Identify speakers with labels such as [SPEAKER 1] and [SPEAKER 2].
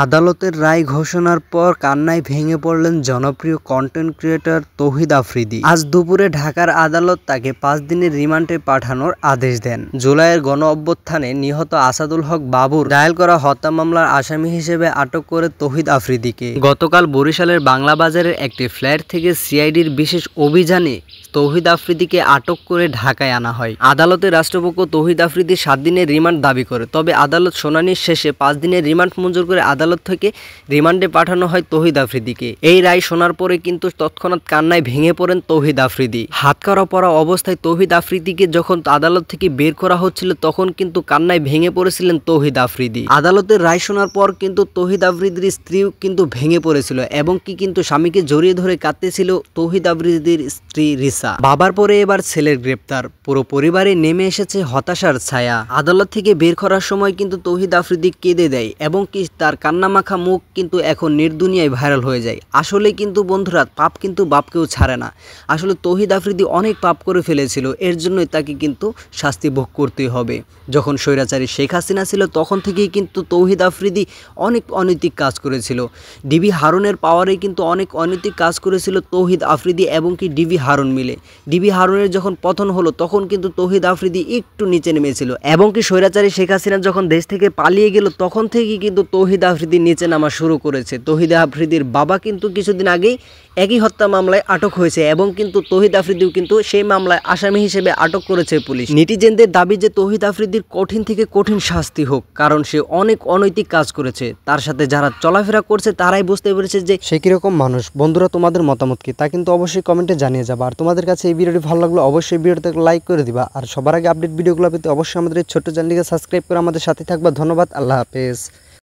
[SPEAKER 1] আদালতের রায় ঘোষণার পর কান্নায় ভেঙে পড়লেন জনপ্রিয় কন্টেন্ট ক্রিয়েটর তৌহিদ আফ্রিদি। আজ দুপুরে ঢাকার আদালত তাকে 5 দিনের রিমান্ডে পাঠানোর আদেশ দেন। জুলাইয়ের গণ অভ্যুত্থানে নিহত আসাদুল হক বাবুর দায়ের করা হত্যা মামলার আসামি হিসেবে আটক করে তৌহিদ আফ্রিদিকে গতকাল বরিশালের বাংলা বাজারের একটি ফ্ল্যাট থেকে সিআইডির বিশেষ অভিযানে তৌহিদ আফ্রিদিকে আটক করে ঢাকায় আনা হয়। আদালতে রাষ্ট্রপক্ষ তৌহিদ আফ্রিদির 7 দিনের রিমান্ড দাবি করে, তবে আদালত শুনানির শেষে 5 দিনের রিমান্ড মঞ্জুর করে আদালত থেকে রিমান্ডে পাঠানো হয় তৌহিদ আফ্রিদিকে। এই রায় শোনার পরে কিন্তু তৎক্ষণাৎ কান্নায় ভেঙে পড়েন তৌহিদ আফ্রিদি। হাতকড়া পরা অবস্থায় তৌহিদ আফ্রিদিকে যখন আদালত থেকে বের করা হচ্ছিল তখন কিন্তু কান্নায় ভেঙে পড়েছিলেন তৌহিদ আফ্রিদি। আদালতের রায় শোনার পর কিন্তু তৌহিদ আফ্রিদির স্ত্রীও কিন্তু ভেঙে পড়েছিল এবং কিন্তু স্বামীকে জড়িয়ে ধরে কাঁদতেছিল তৌহিদ আফ্রিদির স্ত্রী রিসা। বাবার পরে এবার ছেলের গ্রেপ্তার, পুরো পরিবারে নেমে এসেছে হতাশার ছায়া। আদালত থেকে বের করার সময় কিন্তু তৌহিদ আফ্রিদি কেঁদে দেয় এবং তার কান্নামাখা মুখ কিন্তু এখন নির্দুনিয়ায় ভাইরাল হয়ে যায়। আসলে কিন্তু বন্ধুরা, পাপ কিন্তু বাপকেও ছাড়ে না। আসলে তৌহিদ আফ্রিদি অনেক পাপ করে ফেলেছিল, এর জন্যই তাকে কিন্তু শাস্তি ভোগ করতেই হবে। যখন স্বৈরাচারী শেখ হাসিনা ছিল তখন থেকেই কিন্তু তৌহিদ আফ্রিদি অনেক অনৈতিক কাজ করেছিল। ডিবি হারুনের পাওয়ারে কিন্তু অনেক অনৈতিক কাজ করেছিল তৌহিদ আফ্রিদি এবং ডিবি হারুন মিলে। ডিবি হারুনের যখন পতন হলো তখন কিন্তু তৌহিদ আফ্রিদি একটু নিচে নেমেছিল এবং স্বৈরাচারী শেখ হাসিনা যখন দেশ থেকে পালিয়ে গেল তখন থেকেই কিন্তু তৌহিদ আফ্রিদি নিচে নামা শুরু করেছে। তৌহিদ আফ্রিদির বাবা কিন্তু কিছুদিন আগেই একই হত্যা মামলায় আটক হয়েছে এবং কিন্তু তৌহিদ আফ্রিদিও কিন্তু সেই মামলায় আসামি হিসেবে আটক করেছে পুলিশ। নেটিজেনদের দাবি যে তৌহিদ আফ্রিদির কঠিন থেকে কঠিন শাস্তি হোক, কারণ সে অনেক অনৈতিক কাজ করেছে। তার সাথে যারা চলাফেরা করছে তারাই বুঝতে পেরেছে যে সে কিরকম মানুষ। বন্ধুরা, তোমাদের মতামত কি তা কিন্তু অবশ্যই কমেন্টে জানিয়ে যাবা। আর তোমাদের কাছে এই ভিডিওটি ভালো লাগলো অবশ্যই ভিডিওতে লাইক করে দিবা। আর সবার আগে আপডেট ভিডিওগুলো পেতে অবশ্যই আমাদের এই ছোট্ট চ্যানেলটিকে সাবস্ক্রাইব করে আমাদের সাথে থাকবা। ধন্যবাদ, আল্লাহ হাফেজ।